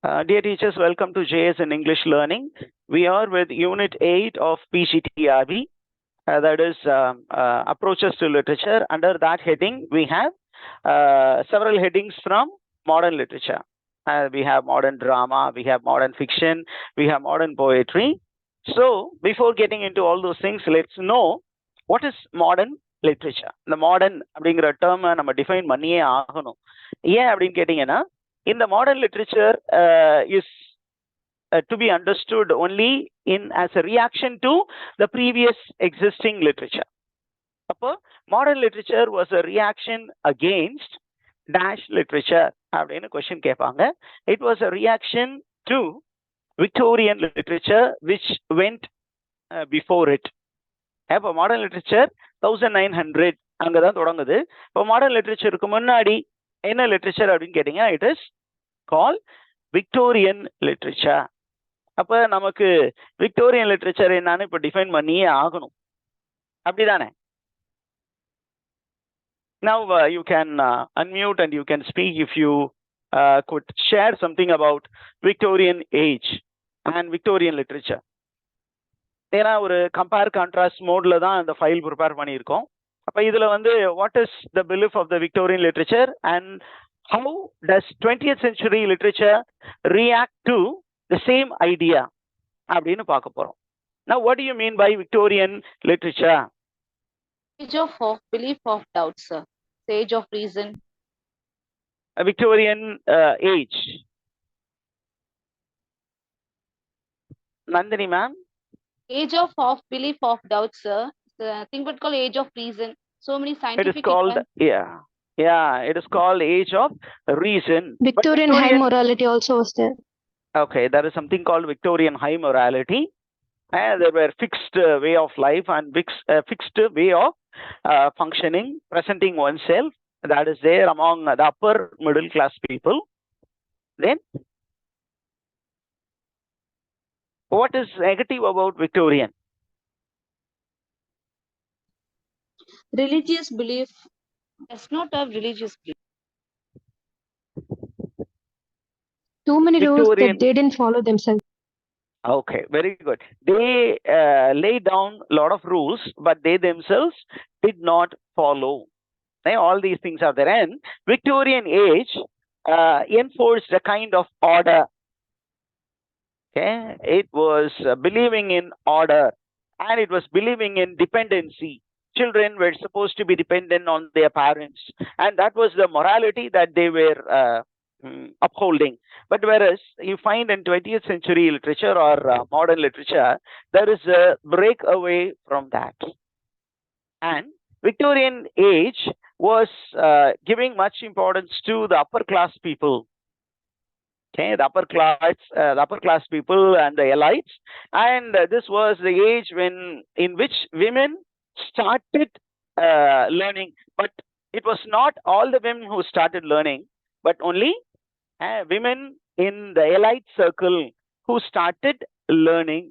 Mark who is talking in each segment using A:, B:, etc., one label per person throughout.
A: Dear teachers, welcome to JS in English Learning. We are with Unit 8 of PGTRB, that is Approaches to Literature. Under that heading, we have several headings from modern literature. We have modern drama, we have modern fiction, we have modern poetry. So, before getting into all those things, let's know what is modern literature. The modern அப்படிங்கிற term நம்ம define பண்ணியே ஆகணும். ஏன் அப்படின்னு கேட்டீங்கன்னா in the modern literature is to be understood only in as a reaction to the previous existing literature. அப்போ modern literature was a reaction against dash literature அப்படின்னு question கேட்பாங்க. It was a reaction to Victorian literature which went before it. இப்போ modern literature 1900 அங்கதான் தொடங்குது. இப்போ modern லிட்ரேச்சருக்கு முன்னாடி என்ன literature அப்படின்னு கேட்டீங்கன்னா it is call Victorian literature. அப்ப நமக்கு விக்டோரியன் லிட்ரேச்சர் என்னன்னு இப்ப டிஃபைன் பண்ணியே ஆகணும், அப்படிதானே? Now you can unmute and you can speak if you could share something about Victorian age and Victorian literature. ஏன்னா ஒரு கம்பேர் கான்ட்ராஸ்ட் மோட்ல தான் அந்த ஃபைல் ப்ரிப்பேர் பண்ணியிருக்கோம். அப்போ இதில் வந்து what is the belief of the Victorian literature and how does 20th century literature react to the same idea அப்படின்னு பார்க்க போகிறோம். Now what do you mean by Victorian literature?
B: Age of belief of doubt, sir. Age of reason.
A: A Victorian age. Nandini ma'am?
B: Age of belief of doubt, sir. The thing but called age of reason. So many scientific.
A: It is called it is called age of reason.
C: Victorian high morality also was there.
A: Okay, there is something called Victorian high morality. There were fixed way of life and fixed way of functioning, presenting oneself. That is there among the upper middle class people. Then, what is negative about Victorian?
B: Religious belief does not have religious belief.
C: Too many rules that they didn't follow themselves.
A: Okay, very good. They laid down a lot of rules, but they themselves did not follow. All these things are there. And Victorian age enforced a kind of order. Okay, it was believing in order and it was believing in dependency. Children were supposed to be dependent on their parents, and that was the morality that they were upholding. But whereas you find in 20th century literature or modern literature, there is a break away from that. And Victorian age was giving much importance to the upper class people. Okay, the upper class people and the elites, and this was the age in which women started learning. But it was not all the women who started learning, but only women in the elite circle who started learning.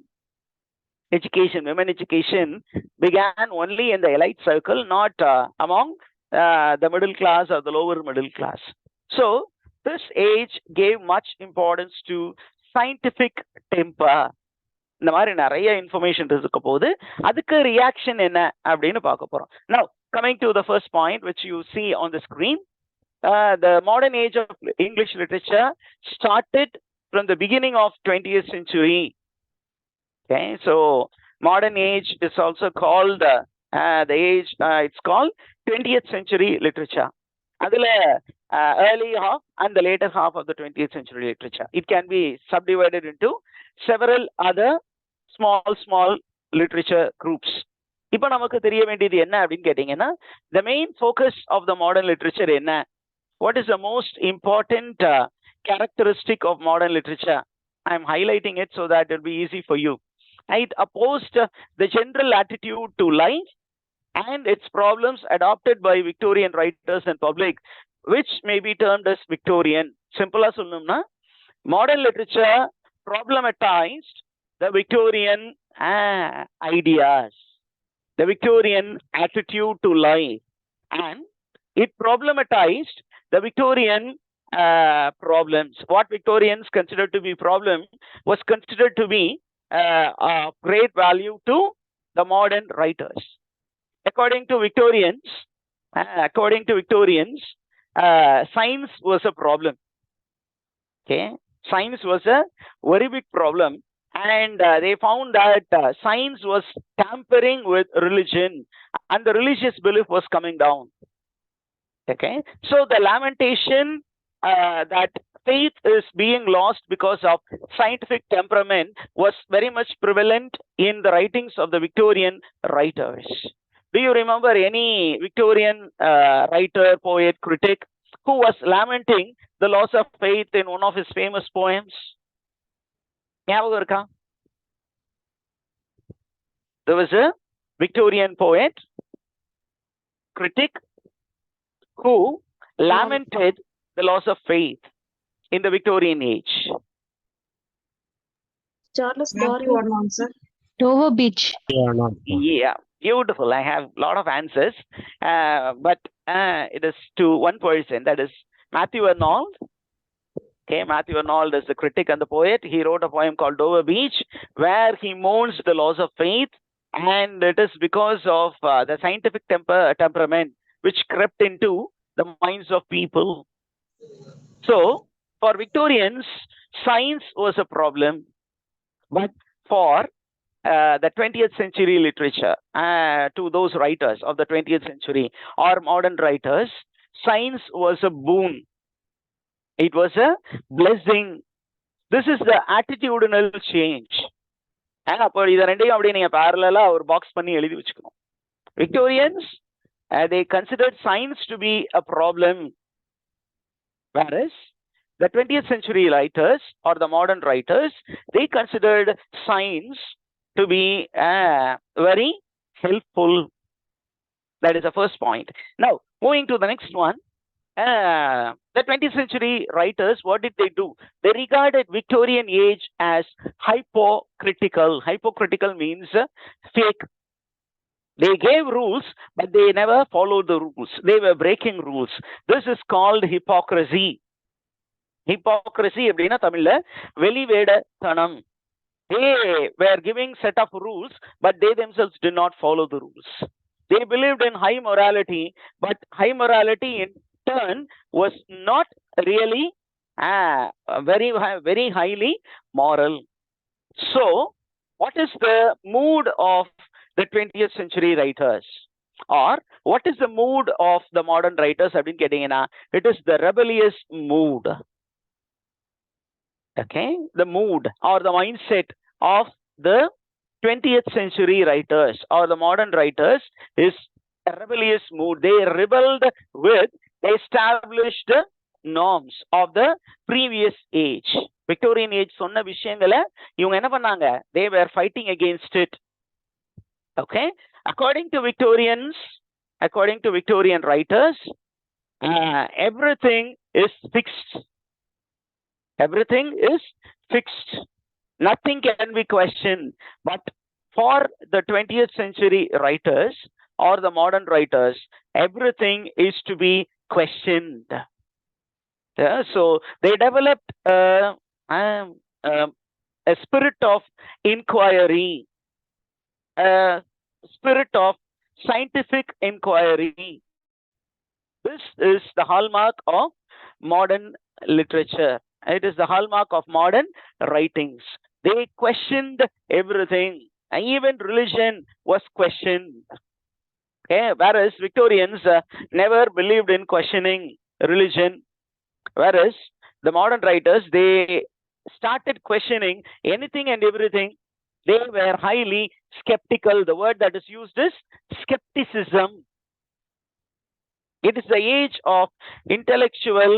A: Women education began only in the elite circle, not among the middle class or the lower middle class. So this age gave much importance to scientific temper. இந்த மாதிரி நிறைய information இருக்க போது அதுக்கு reaction என்ன அப்படின்னு பார்க்க போறோம். Now coming to the first point which you see on the screen, the modern age of English literature started from the beginning of 20th century. Okay, so modern age is also called the age it's called 20th century literature. அதுல early half and the later half of the 20th century literature. It can be subdivided into several other small literature groups. இப்போ நமக்கு தெரிய வேண்டியது என்ன அப்படின்னு கேட்டீங்கன்னா, the main focus of the modern literature என்ன? What is the most important characteristic of modern literature? I am highlighting it so that it will be easy for you. It opposed the general attitude to life and its problems adopted by Victorian writers and public, which may be termed as Victorian. Simple சொல்லணும்னா, modern literature problematized the Victorian ideas, the Victorian attitude to life, and it problematized the Victorian problems. What Victorians considered to be problem was considered to be of great value to the modern writers. According to Victorians, science was a problem. Okay, science was a very big problem, and they found that science was tampering with religion, and the religious belief was coming down. Okay, so the lamentation that faith is being lost because of scientific temperament was very much prevalent in the writings of the Victorian writers. Do you remember any Victorian writer, poet, critic who was lamenting the loss of faith in one of his famous poems? ஞாபகம் இருக்கா? There was a Victorian poet, critic, who lamented the loss of faith in the Victorian age.
D: Charles
E: Matthew
D: Darwin.
E: Arnold, sir.
C: Dover Beach.
A: Yeah, beautiful. I have a lot of answers, but it is to one person, that is Matthew Arnold. Okay, Matthew Arnold is the critic and the poet. He wrote a poem called Dover Beach, where he mourns the loss of faith, and it is because of the scientific temperament which crept into the minds of people. So, for Victorians, science was a problem, but for the 20th century literature, to those writers of the 20th century or modern writers, science was a boon. It was a blessing. This is the attitudinal change. அப்போ இதை ரெண்டையும் அப்படியே நீங்க parallel ஒரு box பண்ணி எழுதி வச்சுக்கணும். Victorians, they considered science to be a problem, whereas the 20th century writers or the modern writers, they considered science to be very helpful. That is the first point. Now, moving to the next one, the 20th century writers, what did they do? They regarded Victorian age as hypocritical. Hypocritical means fake. They gave rules, but they never followed the rules. They were breaking rules. This is called hypocrisy. Hypocrisy அப்படின்னா தமிழ்ல வெளிவேடத்தனம். They were giving set of rules, but they themselves did not follow the rules. They believed in high morality, but high morality in turn was not really very highly moral. So, what is the mood of the 20th century writers? Or what is the mood of the modern writers? It is the rebellious mood. Okay, the mood or the mindset of the 20th century writers or the modern writers is a rebellious mood. They rebelled with established norms of the previous age. Victorian age சொன்ன விஷயங்களை இவங்க என்ன பண்ணாங்க? They were fighting against it. Okay, according to Victorian writers, everything is fixed. Everything is fixed. Nothing can be questioned. But for the 20th century writers or the modern writers, everything is to be questioned. Yeah, so they developed a spirit of inquiry, a spirit of scientific inquiry. This is the hallmark of modern literature. It is the hallmark of modern writings. They questioned everything. Even religion was questioned. Okay, whereas Victorians never believed in questioning religion. Whereas the modern writers, they started questioning anything and everything. They were highly skeptical. The word that is used is skepticism. It is the age of intellectual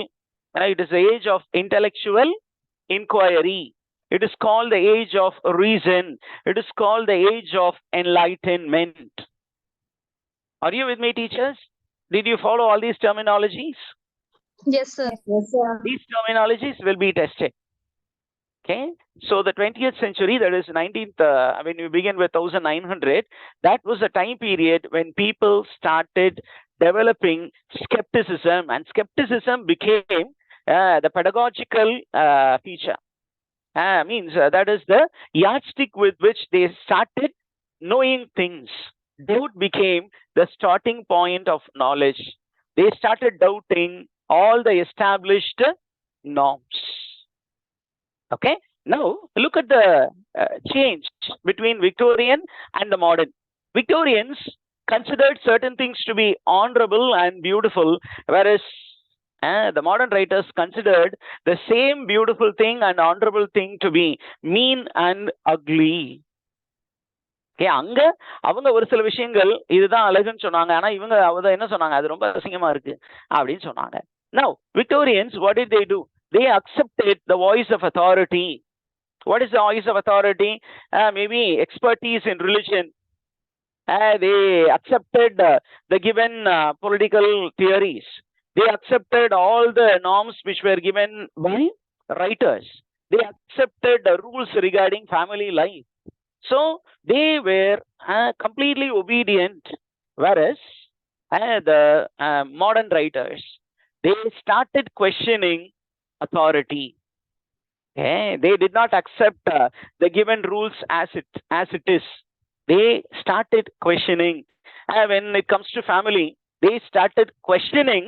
A: inquiry. It is called the age of reason. It is called the age of enlightenment. Are you with me, teachers? Did you follow all these terminologies?
D: Yes, sir.
E: Yes, sir.
A: These terminologies will be tested. Okay, so the 20th century, that is 19th, when we begin with 1900, that was a time period when people started developing skepticism, and skepticism became the pedagogical feature. Means that is the yardstick with which they started knowing things. Doubt became the starting point of knowledge. They started doubting all the established norms. Okay, now look at the change between Victorian and the modern. Victorians considered certain things to be honorable and beautiful, whereas the modern writers considered the same beautiful thing and honorable thing to be mean and ugly. Okay, அங்க அவங்க ஒரு சில விஷயங்கள் இதுதான் அழகுன்னு சொன்னாங்க, ஆனா இவங்க என்ன சொன்னாங்க, அது ரொம்ப அசிங்கமா இருக்கு அப்படின்னு சொன்னாங்க. Now Victorians, what did they do? They accepted the voice of authority. What is the voice of authority? Maybe expertise in religion. They accepted the given political theories. They accepted all the norms which were given by writers. They accepted the rules regarding family life. So they were completely obedient, whereas the modern writers, they started questioning authority. Okay? They did not accept the given rules as it is. They started questioning. When it comes to family, they started questioning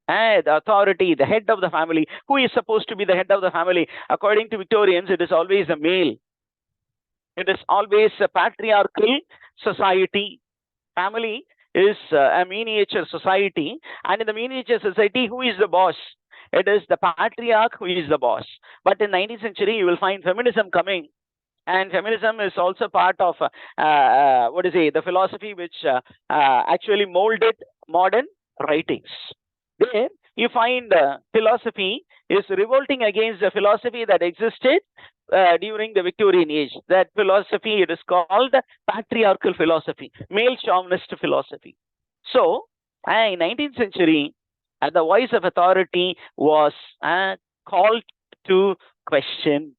A: the authority, the head of the family. Who is supposed to be the head of the family? According to Victorians, it is always a male. It is always a patriarchal society. Family is a miniature society, and in the miniature society, who is the boss? It is the patriarch who is the boss. But in 19th century, you will find feminism coming. And feminism is also part of, the philosophy which actually molded modern writings. There, you find philosophy is revolting against the philosophy that existed during the Victorian age. That philosophy, it is called patriarchal philosophy, male chauvinist philosophy. So, in 19th century, the voice of authority was called to question.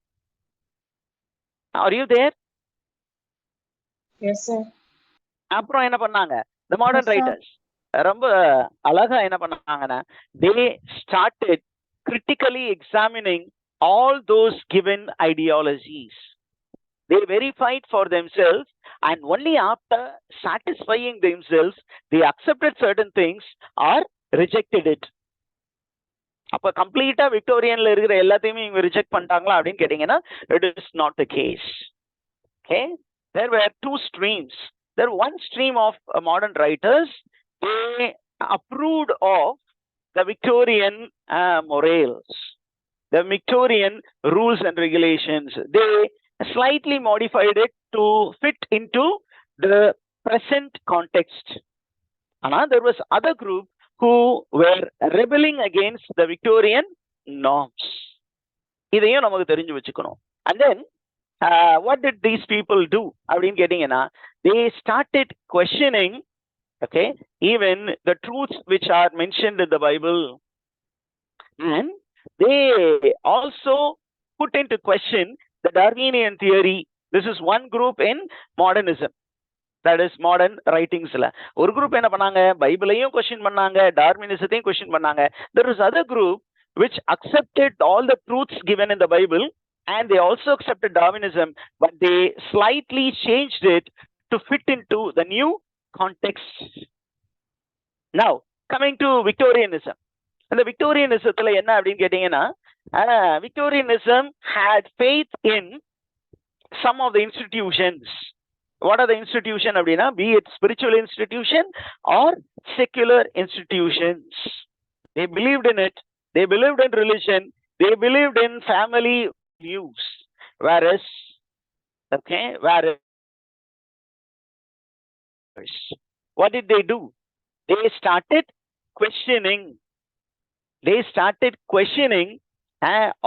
A: Are you there?
D: Yes, sir.
A: அப்புறம் என்ன பண்ணாங்க? The modern writers ரொம்ப அழகா என்ன பண்ணாங்கன்னா, they started critically examining all those given ideologies. They verified for themselves, and only after satisfying themselves, they accepted certain things or rejected it. அப்ப கம்ப்ளீட்டா விக்டோரியன்ல இருக்கிற எல்லாத்தையுமே இவங்க ரிஜெக்ட் பண்ணிட்டாங்களா அப்படின்னு கேட்டீங்கன்னா, it is not the case. Okay, there were two streams. There one stream of modern writers, they approved of the Victorian morals, the Victorian rules and regulations. They slightly modified it to fit into the present context. And there was other group who were rebelling against the Victorian norms. இதையும் நமக்கு தெரிஞ்சு வச்சுக்கணும். And then what did these people do அப்படின்னு கேட்டீங்கன்னா, they started questioning, okay, even the truths which are mentioned in the Bible. And they also put into question the Darwinian theory. This is one group in modernism, that is modern writingsல. ஒரு group என்ன பண்ணாங்க, பைபிளையும் question பண்ணாங்க, டார்வினிசத்தையும் question பண்ணாங்க. There is other group which accepted all the truths given in the Bible, and they also accepted Darwinism, but they slightly changed it to fit into the new context. Now coming to Victorianism. அந்த விக்டோரியனிசத்துல என்ன அப்படின்னு கேட்டீங்கன்னா, Victorianism had faith in some of the institutions. What are the institutions அப்படின்னா, be it spiritual institution or secular institutions. They believed in it. They believed in religion. They believed in family views. Whereas, what did they do? They started questioning. They started questioning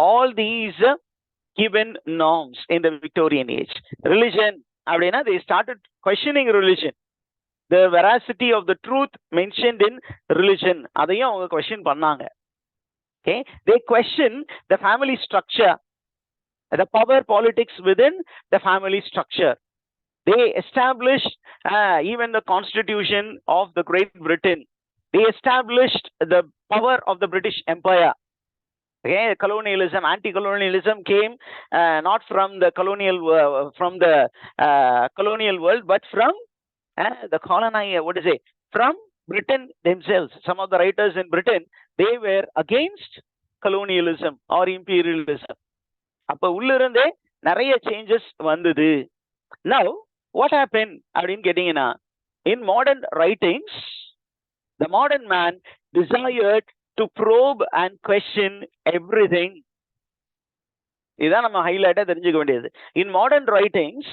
A: all these given norms in the Victorian age. Religion, அப்படின்னா, they started questioning religion. The veracity of the truth mentioned in religion, அதையும் அவங்க question பண்ணாங்க. Okay, they question the family structure, the power politics within the family structure. They established even the constitution of the Great Britain. They established the power of the British Empire. Okay, colonialism, anti-colonialism came not from the colonial colonial world, but from the colonizer. What is it? From Britain themselves. Some of the writers in Britain, they were against colonialism or imperialism. அப்ப உள்ள இருந்தே நிறைய changes வந்தது. Now what happened அப்படின்னு கேட்டீங்கன்னா, in modern writings, the modern man desired to probe and question everything. இதான் நம்ம ஹைலைட்டா தெரிஞ்சுக்க வேண்டியது. In modern writings,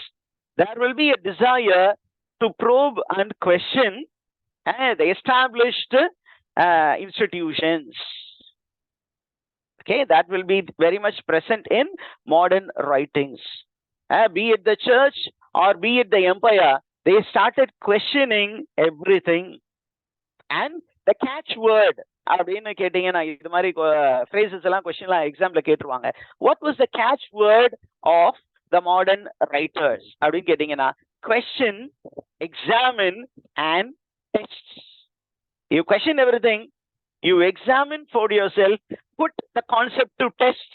A: there will be a desire to probe and question the established institutions. Okay, that will be very much present in modern writings. Be it the church or be it the empire, they started questioning everything. And the catchword அப்படின்னு கேட்டீங்கன்னா, இது மாதிரி phrases எல்லாம் கொஸ்டின்லாம் எக்ஸாம்ல கேட்டுருவாங்க. What was the catchword of the modern writers அப்படின்னு கேட்டீங்கன்னா, question, examine and test. You question everything, you examine for yourself, put the concept to test.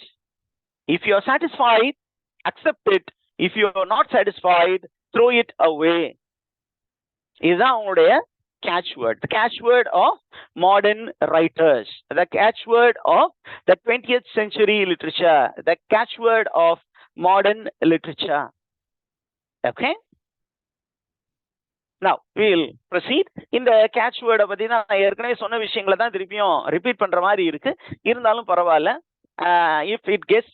A: If you are satisfied, accept it. If you are not satisfied, throw it away. இதுதான் அவங்களுடைய catchword. The catchword of modern writers, the catchword of the 20th century literature, the catchword of modern literature. Okay, now we'll proceed. இந்த catchword பத்தி நான் ஏற்கனவே சொன்ன விஷயங்களை தான் திருப்பியும் ரிப்பீட் பண்ற மாதிரி இருக்கு. இருந்தாலும் பரவாயில்ல. If it gets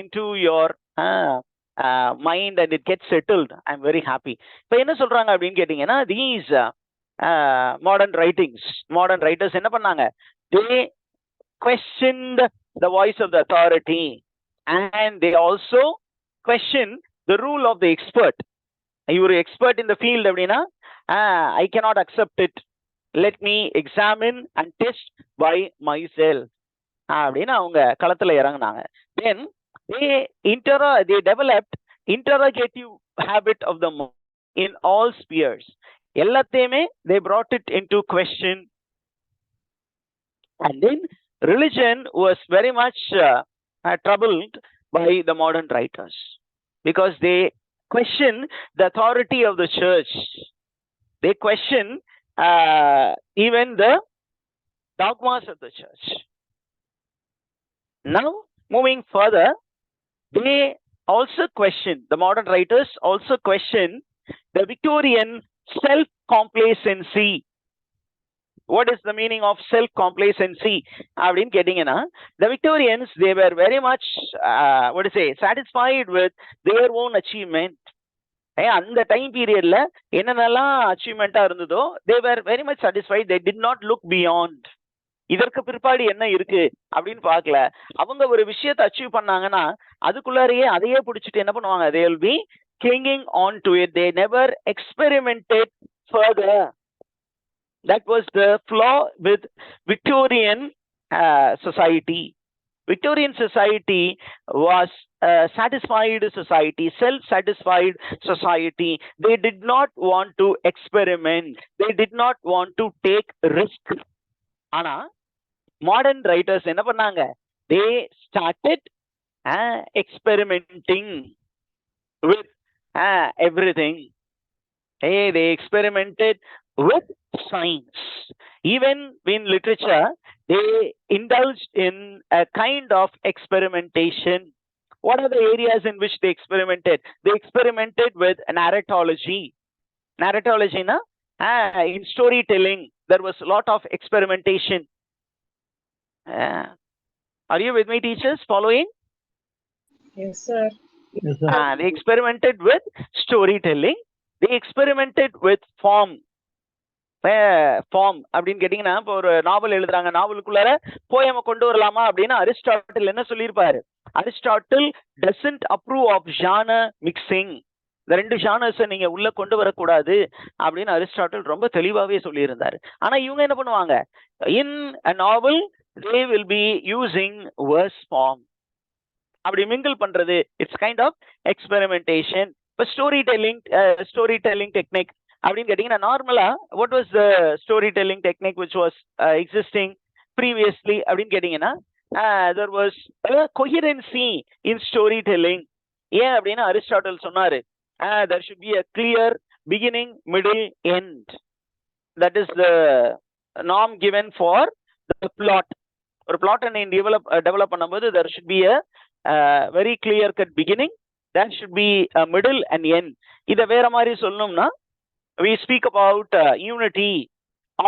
A: into your mind and it gets settled, I'm very happy. இப்போ என்ன சொல்றாங்க அப்படின்னு கேட்டீங்கன்னா, these modern writers என்ன பண்ணாங்க? They questioned the voice of the authority and they also questioned the rule of the expert. You are expert in the field அப்படின்னா, I cannot accept it, let me examine and test by myself அப்படின்னு அவங்க களத்துல இறங்குனாங்க. Then they developed interrogative habit of the mind in all spheres. எல்லாத்தையுமே they brought it into question. And then religion was very much troubled by the modern writers because they question the authority of the church. They question even the dogmas of the church. Now moving further, they also question, the modern writers also question the Victorian self-complacency. What is the meaning of self-complacency அப்படின்னு கேட்டீங்கன்னா, the Victorians, they were very much satisfied with their own achievement. அந்த time பீரியட்ல என்னென்னலாம் அச்சீவ்மெண்டா இருந்ததோ, they were very much satisfied. They did not look beyond. இதற்கு பிற்பாடு என்ன இருக்கு அப்படின்னு பார்க்கல. அவங்க ஒரு விஷயத்தை அச்சீவ் பண்ணாங்கன்னா அதுக்குள்ளாரையே அதையே பிடிச்சிட்டு என்ன பண்ணுவாங்க? they will be clinging on to it. They never experimented further. That was the flaw with Victorian society. Victorian society was a satisfied society, self-satisfied society. They did not want to experiment. They did not want to take risk. ஆனா modern writers என்ன பண்ணாங்க? They started experimenting with everything. They experimented with science. Even in literature, they indulged in a kind of experimentation. What are the areas in which they experimented? They experimented with narratology. Narratology, in storytelling, there was a lot of experimentation. Are you with me, teachers? Following?
D: Yes, sir.
E: Yes, sir.
A: They experimented with storytelling. They experimented with form. Form அப்படின்னு கேட்டீங்கன்னா, இப்போ ஒரு நாவல் எழுதுறாங்க, நாவலுக்குள்ளார போயம கொண்டு வரலாமா அப்படின்னு Aristotle என்ன சொல்லியிருப்பாரு? Aristotle doesn't approve of genre mixing. இந்த ரெண்டு ஜானர்ஸை நீங்க உள்ள கொண்டு வரக்கூடாது அப்படின்னு அரிஸ்டாட்டில் ரொம்ப தெளிவாவே சொல்லியிருந்தாரு. ஆனா இவங்க என்ன பண்ணுவாங்க? in a novel they will be using verse form. அப்படி மிங்கிள் பண்றது, இட்ஸ் கைண்ட் ஆஃப் எக்ஸ்பெரிமெண்டேஷன். இப்போ ஸ்டோரி டெல்லிங் டெக்னிக் அப்படின்னு கேட்டீங்கன்னா, நார்மலா what was the story telling technique which was existing previously அப்படின்னு கேட்டீங்கன்னா, there was a coherency in storytelling. ஏன் அப்படின்னா அரிஸ்டாட்டில் சொன்னாரு there should be a clear beginning, middle, end. That is the norm given for the plot. ஒரு plot நீ develop பண்ணும்போது there should be a very clear cut beginning, there should be a middle and end. இத வேற மாதிரி சொல்லணும்னா we speak about unity,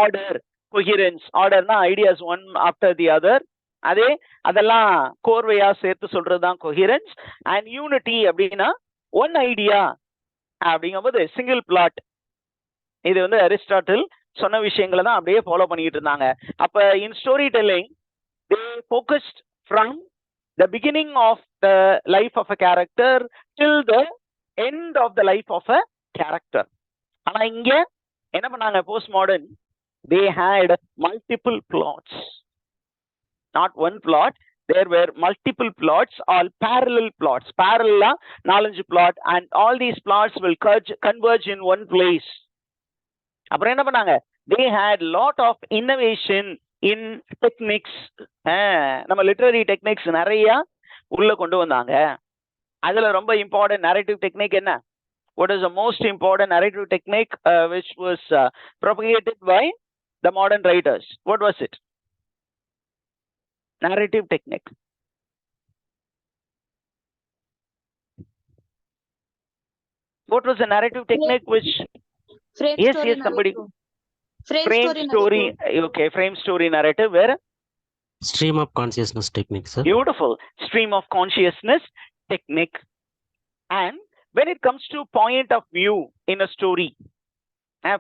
A: order, coherence. Orderனா ideas one after the other. அதெல்லாம் கோர்வையா சேர்த்து சொல்றதுதான் coherence. And unity அப்படின்னா one idea அப்படிங்கும்போது single plot. இது வந்து அரிஸ்டாட்டில் சொன்ன விஷயங்களை தான் அப்படியே ஃபாலோ பண்ணிட்டு இருந்தாங்க. அப்ப in story telling they focused from the beginning of the life of a character till the end of the life of a character. ஆனா இங்க என்ன பண்ணாங்க post modern, they had multiple plots, not one plot. There were multiple plots, all parallel plots. Parallel 4-5 plot, and all these plots will converge in one place. அப்புறம் என்ன பண்ணாங்க, they had lot of innovation in techniques. நம்ம literary techniques நிறைய உள்ள கொண்டு வந்தாங்க. அதுல ரொம்ப இம்பார்ட்டன்ட் narrative technique என்ன? What is the most important narrative technique which was propagated by the modern writers? What was it? Narrative technique. What was the narrative technique which?
B: Frame
A: Yes,
B: story
A: yes, somebody.
B: narrative.
A: Frame story. Okay, frame story narrative. Where?
E: Stream of consciousness technique, sir.
A: Beautiful. Stream of consciousness technique. And when it comes to point of view in a story,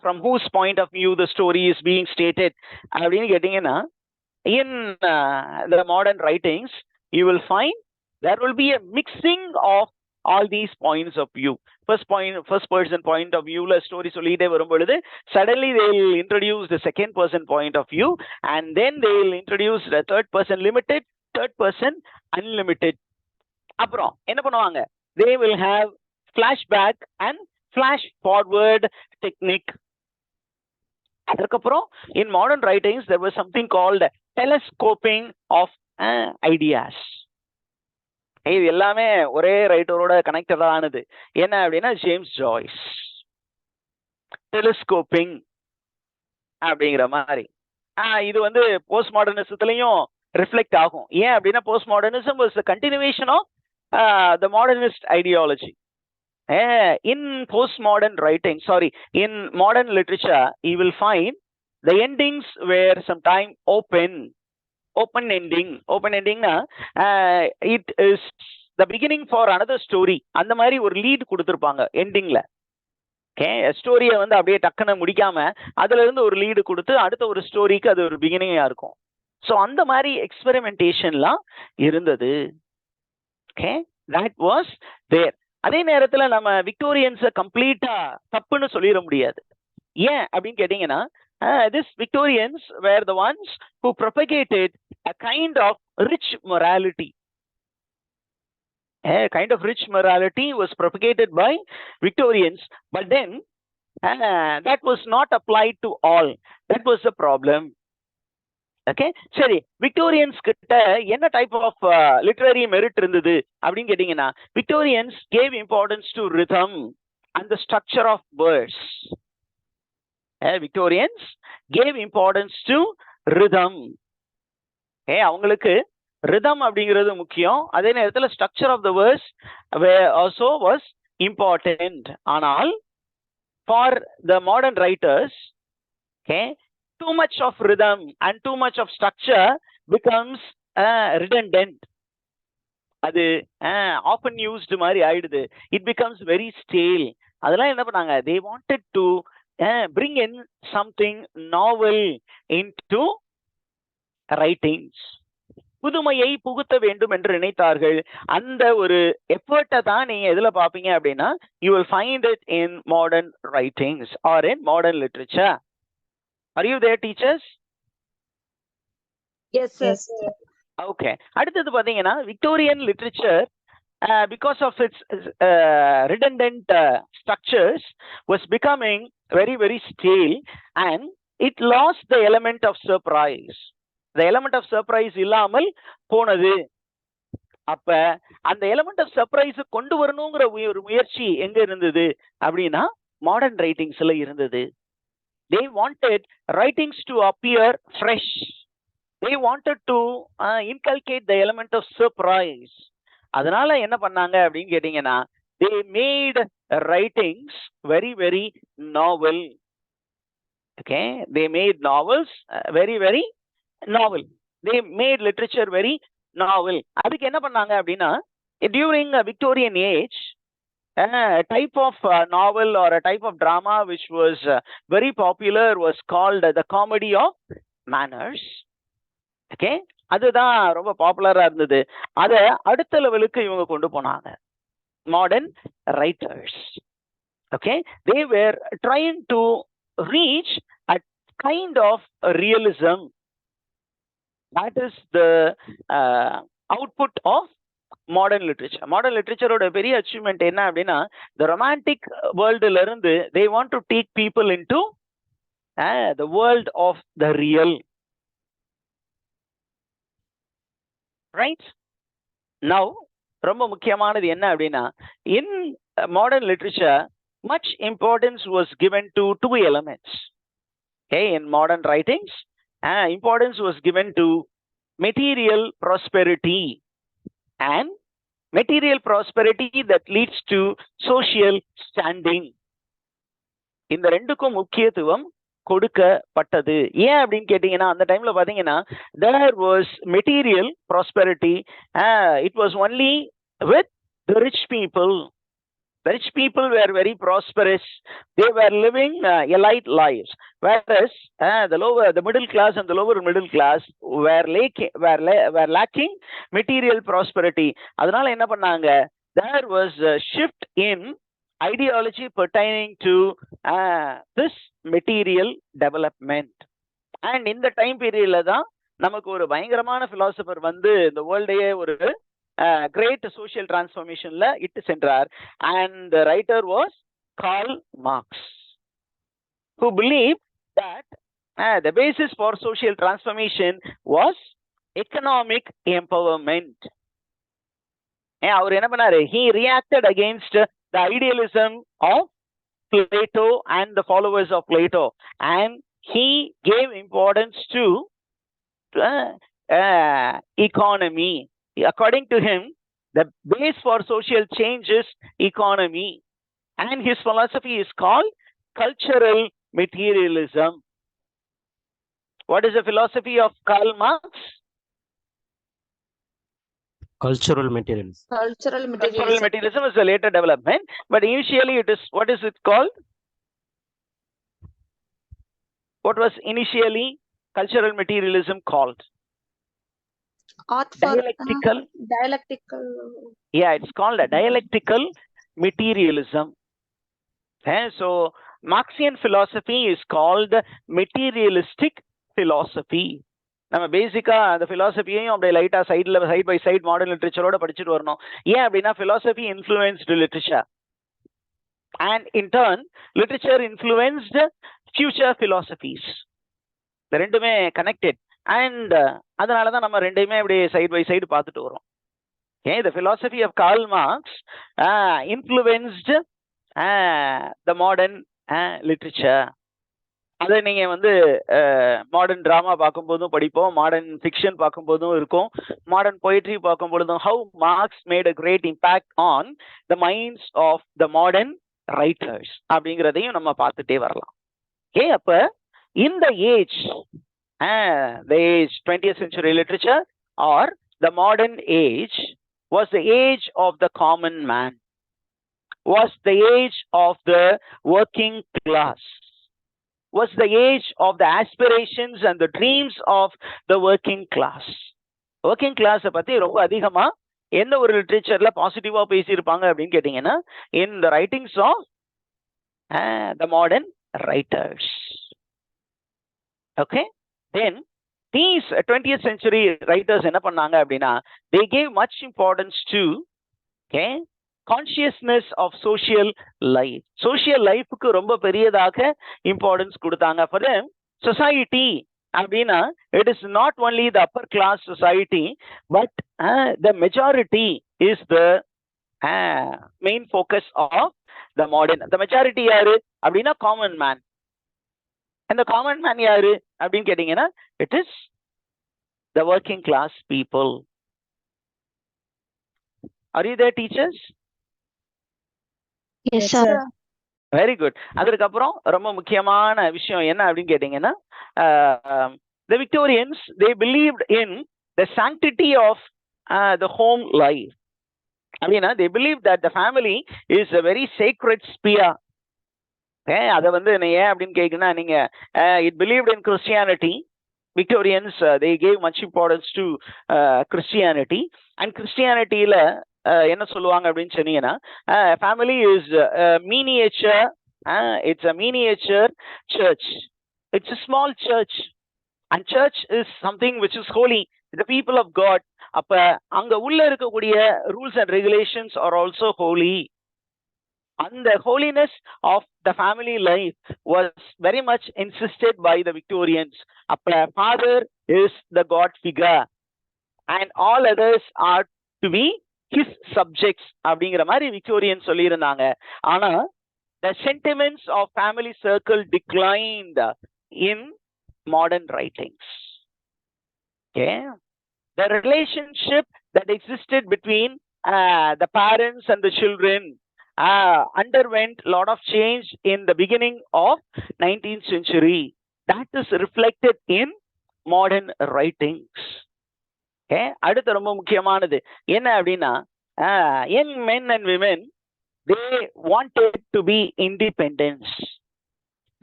A: from whose point of view the story is being stated, அப்படின்னு கேட்டீங்கன்னா in the modern writings you will find there will be a mixing of all these points of view. First person point of view la story சொல்லிட்டே வரும் பொழுது suddenly they will introduce the second person point of view, and then they will introduce the third person limited, third person unlimited. அப்புறம் என்ன பண்ணுவாங்க, they will have flashback and flash forward technique. அதுக்கப்புறம் in modern writings there was something called telescoping of ideas. இது எல்லாமே ஒரே ரைட்டரோட connected ஆனது. என்ன அப்படின்னா ஜேம்ஸ் ஜாய்ஸ் டெலிஸ்கோப்பிங் அப்படிங்கிற மாதிரி. இது வந்து போஸ்ட் மாடர்னிசத்துலயும் ரிஃப்ளெக்ட் ஆகும். ஏன் அப்படின்னா post modernism was the continuation of the modernist ideology. In postmodern writing, in modern literature, you will find the endings were sometime open ending. Open ending na it is the beginning for another story. அந்த மாதிரி ஒரு lead கொடுத்திருப்பாங்க எண்டிங்ல. Okay, ஸ்டோரியை வந்து அப்படியே டக்குன்னு முடிக்காம அதுல இருந்து ஒரு லீடு கொடுத்து அடுத்த ஒரு ஸ்டோரிக்கு அது ஒரு பிகினிங்கா இருக்கும். ஸோ அந்த மாதிரி எக்ஸ்பெரிமெண்டேஷன்லாம் இருந்தது. Okay, that was there. அதே நேரத்துல நம்ம விக்டோரியன்ஸை கம்ப்ளீட்டா தப்புன்னு சொல்லிட முடியாது. ஏன் அப்படின்னு கேட்டீங்கன்னா this Victorians were the ones who propagated a kind of rich morality. A kind of rich morality was propagated by Victorians, but then that was not applied to all. That was the problem. Okay, சரி, Victorians கிட்ட என்ன type of literary merit இருந்தது அப்படின்னு கேட்டீங்கன்னா, Victorians gave importance to rhythm and the structure of words. Victorians gave importance to rhythm. அவங்களுக்கு rhythm அப்படிங்கிறது முக்கியம். அதே நேரத்தில் structure of the verse also was important. ஆனால் for the modern writers, too much of rhythm and too much of structure becomes redundant. அது often used மாதிரி ஆயிடுது. It becomes very stale. அதெல்லாம் என்ன பண்ணாங்க, they wanted to bring in something novel into writings. புதுமையை புகுத்த வேண்டும் என்று நினைத்தார்கள். அந்த ஒரு எஃபர்ட்டை தான் நீங்க எதுல பாப்பீங்க அப்படின்னா, you will find it in modern writings or in modern literature. Are you there, teachers?
B: Yes, sir.
D: Yes, sir.
A: Okay. அடுத்தது பாத்தீங்கன்னா, Victorian literature because of its redundant structures was becoming very, very stale, and it lost the element of surprise. the element of surprise இல்லாமல் போனது. அப்ப அந்த element of surprise கொண்டு வரணுங்கிற ஒரு முயற்சி எங்க இருந்தது அப்படின்னா மாடர்ன் ரைட்டிங்ஸ்ல இருந்தது. they wanted writings to appear fresh. they wanted to inculcate the element of surprise. அதனால என்ன பண்ணாங்க அப்படின்னு கேட்டீங்கன்னா they made writings very very novel. okay, they made novels very very novel. they made literature very novel. அதுக்கு என்ன பண்ணாங்க அப்படின்னா during a Victorian age, a type of novel or a type of drama which was very popular was called the comedy of manners. okay, அதுதான் ரொம்ப பாப்புலரா இருந்தது. அத அடுத்த லெவலுக்கு இவங்க கொண்டு போனாங்க modern writers. okay, they were trying to reach a kind of realism. that is the output of modern literature. modern literature ஓட பெரிய அச்சீவ்மெண்ட் என்ன அப்படின்னா the romantic worldல இருந்து they want to take people into the world of the real. right now ரொம்ப முக்கியமானது என்ன அப்படின்னா in modern literature much importance was given to two elements. okay, in modern writings importance was given to material prosperity and material prosperity that leads to social standing. இந்த ரெண்டுக்கும் முக்கியத்துவம் கொடுக்கப்பட்டது. ஏன் அப்படின்னு கேட்டீங்கன்னா அந்த டைம்ல பாத்தீங்கன்னா there was material prosperity. it was only with the rich people. The rich people were very prosperous. They were living elite lives, whereas the middle class and the lower middle class were lacking material prosperity. அதனால என்ன பண்ணாங்க, there was a shift in ideology pertaining to this material development. And in the time periodல தான் நமக்கு ஒரு பயங்கரமான philosopher வந்து இந்த வேர்ல்டையே ஒரு great social transformation la it centrar, and the writer was Karl Marx, who believed that the basis for social transformation was economic empowerment. அவர் என்ன பண்ணாரு, he reacted against the idealism of Plato and the followers of Plato, and he gave importance to economy. According to him, the base for social change is economy, and his philosophy is called cultural materialism. What is the philosophy of Karl Marx?
E: Cultural materialism.
B: Cultural
A: Cultural
B: materialism.
A: materialism is a later development, but initially it is, what is it called? What was initially cultural materialism called?
B: Art for
A: dialectical. Yeah, it's called a dialectical materialism. So Marxian philosophy is called materialistic philosophy. நம்ம பேசிக்கா அந்த பிலாசபியையும் அப்படியே லைட்டா side by side modern லிட்ரேச்சரோட படிச்சுட்டு வரணும். ஏன் அப்படின்னா philosophy influenced literature, and in turn literature influenced future philosophies. இந்த ரெண்டுமே கனெக்டட், அண்ட் அதனாலதான் நம்ம ரெண்டையுமே அப்படியே சைட் பை சைடு பார்த்துட்டு வரோம். Okay, the philosophy of Karl Marx influenced the modern literature. அதை நீங்க வந்து மாடர்ன் டிராமா பார்க்கும்போதும் படிப்போம், மாடர்ன் ஃபிக்ஷன் பார்க்கும்போதும் இருக்கும், மாடர்ன் பொயிட்ரி பார்க்கும்பொழுதும் how Marx made a great impact on the minds of the modern writers அப்படிங்கிறதையும் நம்ம பார்த்துட்டே வரலாம். ஓகே, அப்ப இந்த age, the age 20th century literature or the modern age was the age of the common man, was the age of the working class, was the age of the aspirations and the dreams of the working class. working class பத்தி ரொம்ப அதிகமா எந்த ஒரு லிட்ரேச்சர்ல பாசிட்டிவா பேசியிருப்பாங்க அப்படின்னு கேட்டீங்கன்னா in the writings of the modern writers. Okay, then these 20th century writers என்ன பண்ணாங்க அப்படின்னா they gave much importance to consciousness of social life. Social லைஃபுக்கு ரொம்ப பெரியதாக இம்பார்ட்டன்ஸ் கொடுத்தாங்க. ஃபார் சொசைட்டி அப்படின்னா it is not only the upper class society, but the majority is the main focus of the modern. The majority யாரு அப்படின்னா common man. And the common man யாரு அப்படின்னு கேட்டீங்கன்னா it is the working class people. Are you there, teachers?
C: Yes, sir.
A: Very good. அதற்கப்புறம் ரொம்ப முக்கியமான விஷயம் என்ன அப்படின்னு கேட்டீங்கன்னா the Victorians, they believed in the sanctity of the home life. அப்படின்னா they believed that the family is a very sacred sphere. அதை வந்து ஏன் அப்படின்னு கேட்குன்னா நீங்க it believed in Christianity. Victorians, they gave much importance to Christianity. And Christianityல என்ன சொல்லுவாங்க அப்படின்னு சொன்னீங்கன்னா family is miniature, it's a miniature church. It's a small church, and church is something which is holy, the people of God. அப்ப அங்க உள்ள இருக்கக்கூடிய rules and regulations are also holy. And the holiness of the family life was very much insisted by the Victorians. அப்ப father is the God figure and all others are to be his subjects அப்படிங்கிற மாதிரி Victorian சொல்லியிருந்தாங்க. ஆனா the sentiments of family circle declined in modern writings. Okay, the relationship that existed between the parents and the children underwent a lot of change in the beginning of 19th century. That is reflected in modern writings. Okay, அடுத்து ரொம்ப முக்கியமானது என்ன அப்படின்னா young men and women, they wanted to be independent.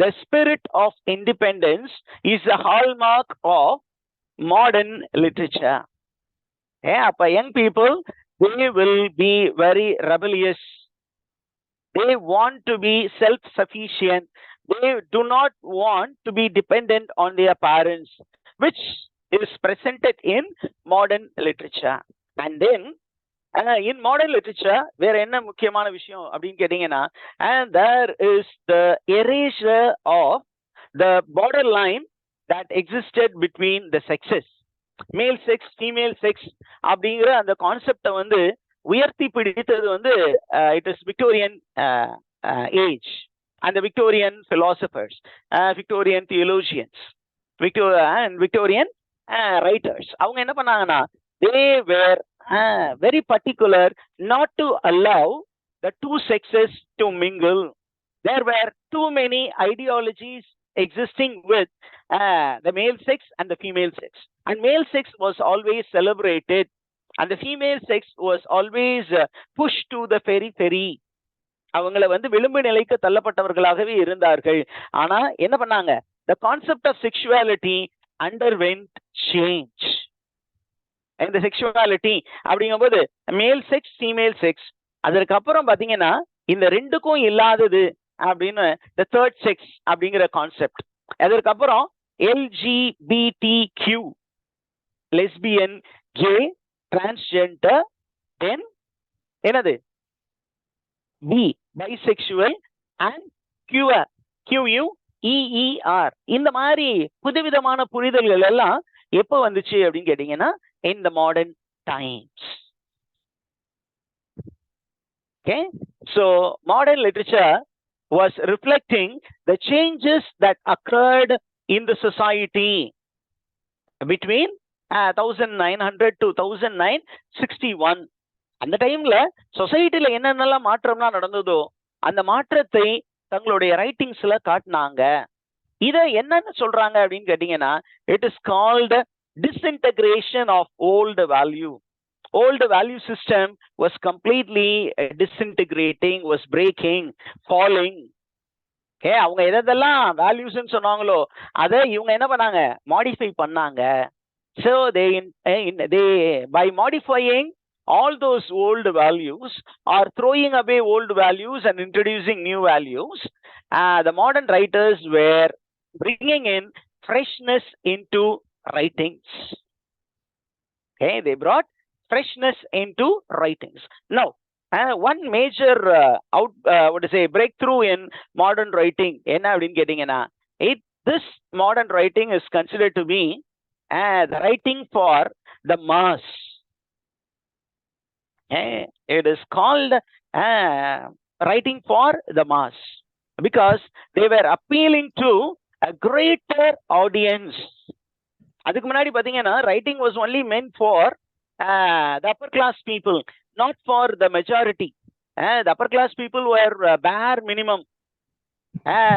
A: The spirit of independence is the hallmark of modern literature. அப்ப young people, they will be very rebellious. They want to be self-sufficient. They do not want to be dependent on their parents, which is presented in modern literature. And then in modern literature, வேற என்ன முக்கியமான விஷயம் அப்படின்னு கேட்டீங்கன்னா and there is the erasure of the borderline that existed between the sexes. Male sex, female sex அப்படிங்கிற அந்த கான்செப்டை வந்து உயர்த்தி பிடித்தது வந்து it is Victorian age and the Victorian philosophers, Victorian theologians, and Victorian writers. அவங்க என்ன பண்ணாங்கன்னா they were very particular not to allow the two sexes to mingle. There were too many ideologies existing with the male sex and the female sex, and male sex was always celebrated and the female sex was always pushed to the periphery. அவங்களை வந்து விளிம்பு நிலைக்கு தள்ளப்பட்டவர்களாகவே இருந்தார்கள். ஆனா என்ன பண்ணாங்க, the concept of sexuality underwent change. இந்த sexuality அப்படிங்கும்போது மேல் செக்ஸ், ஃபீமேல் செக்ஸ், அதற்கப்புறம் பாத்தீங்கன்னா இந்த ரெண்டுக்கும் இல்லாதது அப்படின்னு the third sex அப்படிங்கிற கான்செப்ட். அதற்கப்புறம் LGBTQ, லெஸ்பியன், கே, டிரான்ஸ்ஜெண்டர், தென் என்னது பைசெக்சுவல் அண்ட் QR, QUEER. இந்த மாதிரி புதுவிதமான புரிதல்கள் எல்லாம் எப்போ வந்துச்சு அப்படின்னு கேட்டீங்கன்னா in the modern times. Okay, so modern literature was reflecting the changes that occurred in the society between 1900 to 1961. அந்த டைம்ல சொசைட்டில என்னென்னலாம் மாற்றம்லாம் நடந்ததோ அந்த மாற்றத்தை தங்களுடைய ரைட்டிங்ஸ்ல காட்டினாங்க. இத என்னன்னு சொல்றாங்க அப்படின்னு கேட்டீங்கன்னா it is called disintegration of old value. Old value system was completely disintegrating, was breaking, falling. Okay, அவங்க எதெல்லாம் வேல்யூஸ்ன்னு சொன்னாங்களோ அதை இவங்க என்ன பண்ணாங்க, மாடிஃபை பண்ணாங்க. So they by modifying all those old values or throwing away old values and introducing new values, the modern writers were bringing in freshness into writings. Okay, they brought freshness into writings. Now, one major breakthrough in modern writing என்ன அப்படின்னு கேட்டீங்கன்னா this modern writing is considered to be the writing for the mass. It is called writing for the mass because they were appealing to a greater audience. அதுக்கு முன்னாடி பாத்தீங்கன்னா writing was only meant for the upper class people, not for the majority. The upper class people were bare minimum.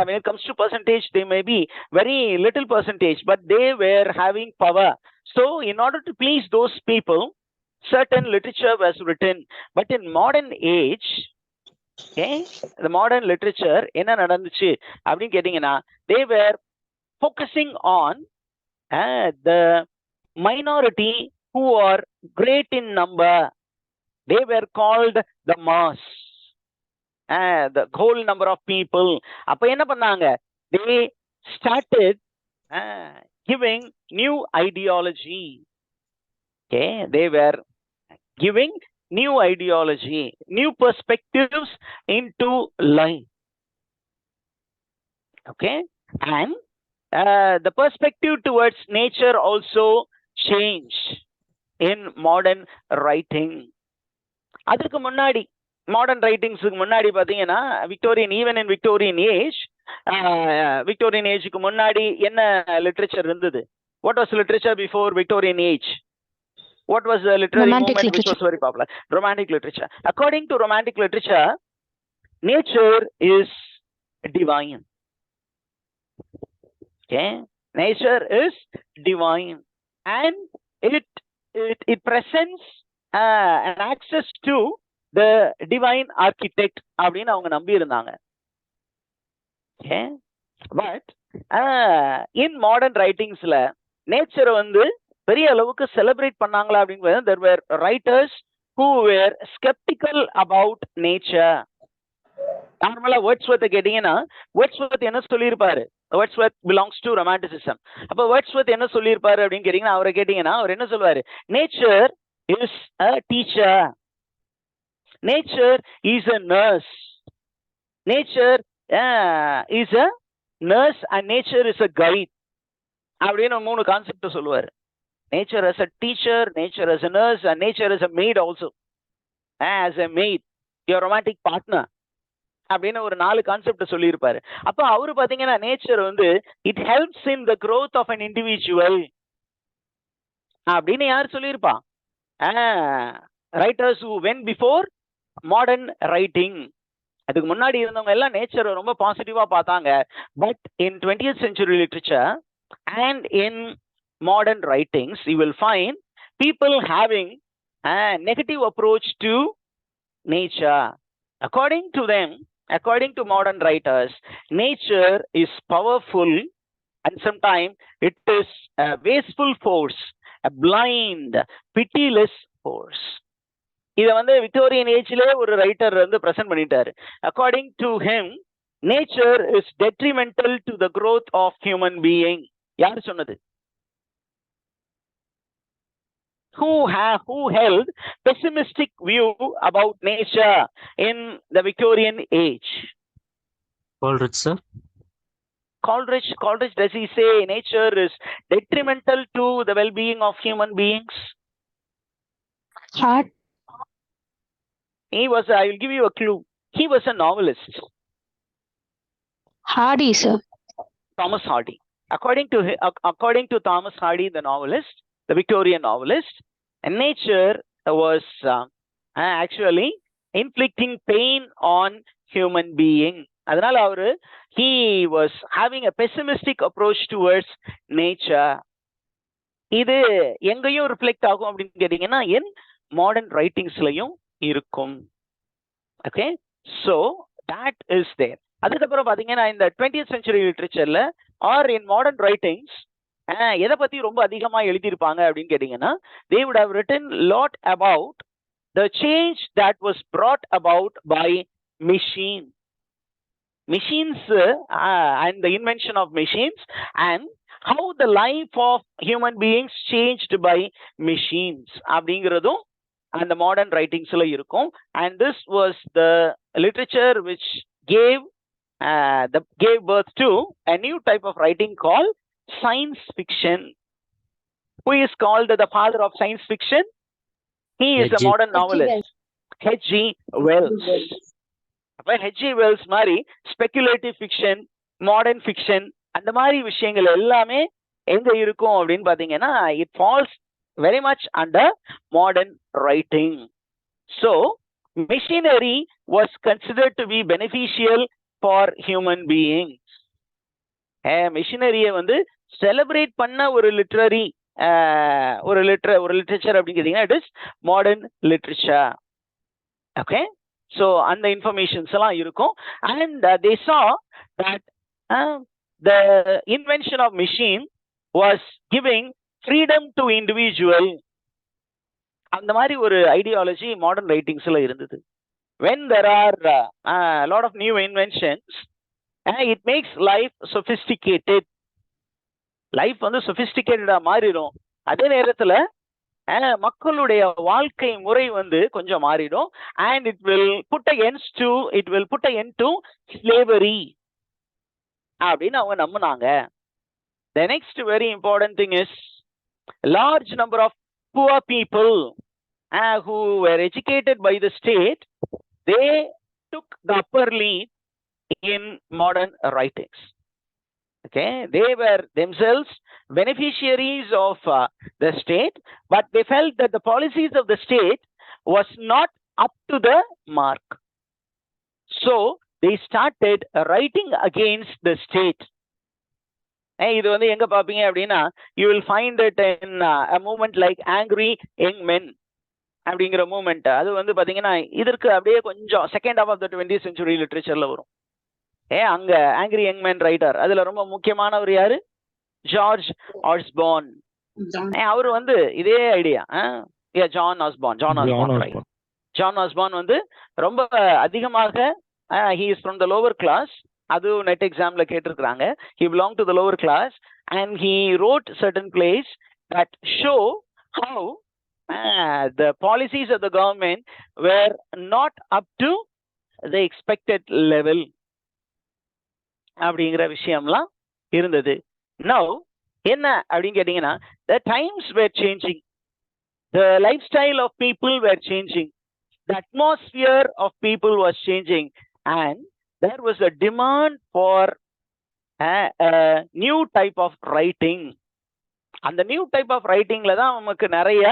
A: When it comes to percentage, they may be very little percentage, but they were having power. So in order to please those people, certain literature was written. But in modern age, the modern literature, என்ன நடந்துச்சு அப்படின்னு கேட்டீங்கன்னா, they were focusing on the minority who are great in number. They were called the mass. The whole number of people. அப்ப என்ன பண்ணாங்க? They started giving new ideology. They were giving new ideology, new perspectives into life. And the perspective towards nature also changed in modern writing. அதுக்கு முன்னாடி modern ரைட்டிங்ஸுக்கு முன்னாடி பாத்தீங்கன்னா Victorian, even in Victorian age, Victorian ஏஜுக்கு முன்னாடி என்ன literature இருந்தது? What was literature before Victorian age? What was the literary movement which was very popular? Romantic literature. According to romantic literature, nature is divine. Nature is divine, and it presents an access to the divine architect அப்படின்னு அவங்க நம்பி இருந்தாங்க. But in modern writingsல நேச்சரை வந்து பெரிய அளவுக்கு celebrate பண்ணாங்களா அப்படிங்கிறது, there were writers who were skeptical about nature. நார்மலா வேர்ட்ஸ்வர்த் கேட்டீங்கன்னா, வேர்ட்ஸ்வர்த் என்ன சொல்லியிருப்பாரு? Wordsworth belongs to romanticism. அப்ப வேர்ட்ஸ்வர்த் என்ன சொல்லியிருப்பாரு அப்படின்னு கேட்டீங்கன்னா, அவரை கேட்டீங்கன்னா அவர் என்ன சொல்லுவாரு? Nature is a teacher, nature is a nurse, nature is a nurse and nature is a guide அப்படின்னு 3 கான்செப்ட் சொல்லுவாரு. Nature as a teacher, nature as a nurse, and nature as a maid also. As a maid, your romantic partner. அப்படின்னு ஒரு 4 concept சொல்லியிருப்பாரு. அப்ப அவரு பாத்தீங்கன்னா nature வந்து it helps in the growth of an individual அப்படின்னு யார் சொல்லியிருப்பா? Writers who went before modern writing. அதுக்கு முன்னாடி இருந்தவங்க எல்லாம் நேச்சரை ரொம்ப பாசிட்டிவா பார்த்தாங்க. But in 20th century literature and in modern writings, you will find people having a negative approach to nature. According to them, according to modern writers, nature is powerful and sometimes it is a wasteful force, a blind, pitiless force. இத வந்து Victorian ஏஜ்ல ஒரு writer வந்து present பண்ணிட்டாரு. According to him, nature is detrimental to the growth of human being. யார் சொன்னது? Who held pessimistic view about nature in the Victorian age?
E: Coleridge, sir.
A: Coleridge, does he say nature is detrimental to the well-being of human beings?
C: Hard.
A: He was, I will give you a clue. He was a novelist.
C: Hardy, sir.
A: Thomas Hardy. According to Thomas Hardy, the novelist, the Victorian novelist, nature was actually inflicting pain on human being. அதனால அவரு he was having a pessimistic approach towards nature. இது எங்கேயும் reflect ஆகும் அப்படின்னு கேட்டீங்கன்னா என் modern ரைட்டிங்ஸ்லயும் இருக்கும். Okay, so that is there. அதுக்கப்புறம் பாத்தீங்கன்னா இந்த 20th century லிட்ரேச்சர்ல ஆர் இன் மாடர்ன் ரைட்டிங்ஸ் எதை பத்தி ரொம்ப அதிகமா எழுதியிருப்பாங்க அப்படின்னு கேட்டீங்கன்னா, they would have written lot about the change that was brought about by machines and the invention of machines and how the life of human beings changed by machines அப்படிங்கிறதும் அந்த modern ரைட்டிங்ஸ்ல இருக்கும். And this was the literature which gave gave birth to a new type of writing called science fiction. Who is called the father of science fiction? He is the
E: H.G.
A: modern novelist, H.G. Wells. அப்ப H.G. Wells மாதிரி speculative fiction, modern fiction, அந்த மாதிரி விஷயங்கள் எல்லாமே எங்க இருக்கும் அப்படின்னு பாத்தீங்கன்னா it falls very much under modern writing. So machinery was considered to be beneficial for human beings. மிஷினரியை வந்து செலிப்ரேட் பண்ண ஒரு லிட்ரரி ஒரு லிட்ரேச்சர் அப்படின்னு கேட்டீங்கன்னா it is modern literature. Okay, so அந்த இன்ஃபர்மேஷன்ஸ் எல்லாம் இருக்கும். And they saw that the invention of machine was giving freedom to individual. அந்த மாதிரி ஒரு ஐடியாலஜி மாடர்ன் ரைட்டிங்ஸ்ல இருந்தது. when there are a lot of new inventions, it makes life sophisticated. Life வந்து சொபிஸ்டிகேட்டடா மாறிடும். அதே நேரத்துல மக்களுடைய வாழ்க்கை முறை வந்து கொஞ்சம் மாறிடும். and it will put an end to slavery அப்படின்னு அவங்க நம்பினாங்க. the next very important thing is large number of poor people who were educated by the state, they took the upper lead in modern writings. Okay, they were themselves beneficiaries of the state, but they felt that the policies of the state was not up to the mark. So they started writing against the state. இது வந்து எங்க பாப்பீங்க அப்படின்னா you will find it in a movement like angry young men அப்படிங்கிற moment. அது வந்து பாத்தீங்கன்னா இதற்கு அப்படியே கொஞ்சம் second half of the 20th century லிட்ரேச்சர்ல வரும். அங்க ஆங்கிரி யங் மேன் ரைட்டர், அதுல ரொம்ப முக்கியமானவர் யாரு? ஜார்ஜ் ஆஸ்பார்ன். அவரு வந்து இதே ஐடியா, ஜான் ஆஸ்பார்ன் வந்து ரொம்ப அதிகமாக he is from the lower class. அது நெட் எக்ஸாம்ல கேட்டிருக்கிறாங்க. he belonged to the lower class and he wrote certain plays that show how the policies of the government were not up to the expected level அப்படிங்கிற விஷயம்லாம் இருந்தது. Now என்ன அப்படின்னு கேட்டீங்கன்னா the times were changing, the lifestyle of people were changing, the atmosphere of people was changing, and there was a demand for a new type of writing. அந்த new type of ரைட்டிங்ல தான் நமக்கு நிறைய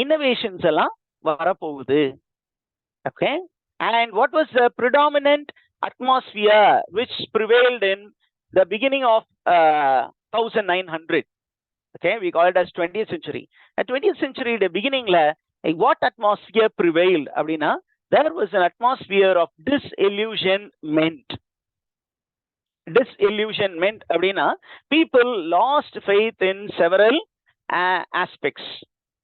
A: innovations எல்லாம் வரப்போகுது. Okay, and what was the predominant atmosphere which prevailed in the beginning of 1900? Okay, we call it as 20th century. At 20th century the beginning la what atmosphere prevailed அப்படின்னா there was an atmosphere of disillusionment. அப்படின்னா people lost faith in several aspects.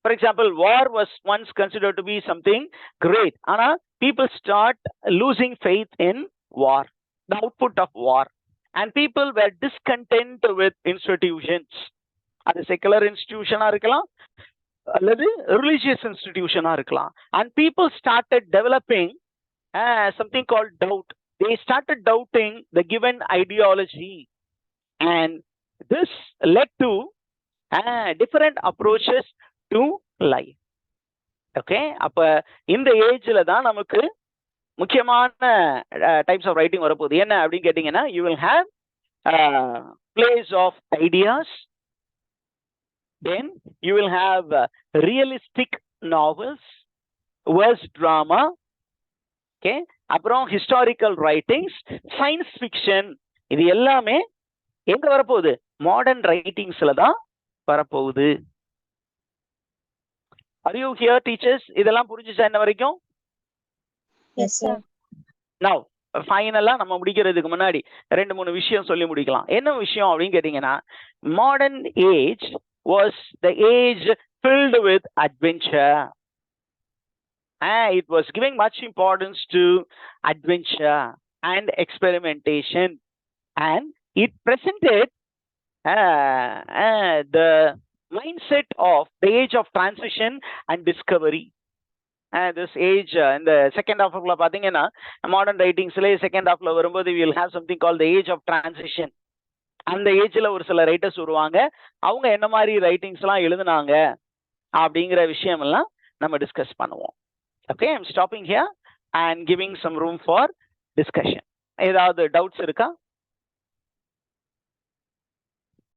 A: For example, war was once considered to be something great. Ana people start losing faith in war, the output of war, and people were discontent with institutions. அது secular இன்ஸ்டிடியூஷனா இருக்கலாம் அல்லது religious இன்ஸ்டிடியூஷனா இருக்கலாம். and people started developing something called doubt. They started doubting the given ideology, and this led to different approaches to life. Okay, அப்ப இந்த ஏஜ்ல தான் நமக்கு முக்கியமான டைப்ஸ் ஆஃப் ரைட்டிங் வரப்போகுது. என்ன அப்படின்னு கேட்டீங்கன்னா you will have plays of ideas, then you will have realistic novels, verse drama, okay, அப்புறம் historical writings, science fiction. இது எல்லாமே எங்க வரப்போகுது? மாடர்ன் ரைட்டிங்ஸ்ல தான் வரப்போகுது. Are you here, teachers? இதெல்லாம் புரிஞ்சுச்சா என்ன வரைக்கும்?
D: Yes, sir.
A: Now ஃபைனலா நம்ம முடிக்கிறதுக்கு முன்னாடி 2-3 விஷயம் சொல்லி முடிக்கலாம். என்ன விஷயம் அப்படின்னு கேட்டீங்கன்னா modern age was the age filled with adventure. It was giving much importance to adventure and experimentation, and it presented the mindset of the age of transition and discovery. This age இந்த second ஹாஃப்ல பார்த்தீங்கன்னா modern ரைட்டிங்ஸ்லேயே second ஹாஃப்ல வரும்போது will have something call the age of transition. அந்த ஏஜ்ல ஒரு சில ரைட்டர்ஸ் வருவாங்க, அவங்க என்ன மாதிரி ரைட்டிங்ஸ்லாம் எழுதுனாங்க அப்படிங்கிற விஷயமெல்லாம் நம்ம டிஸ்கஸ் பண்ணுவோம். Okay, I'm stopping here and giving some room for discussion. ஏதாவது டவுட்ஸ் இருக்கா?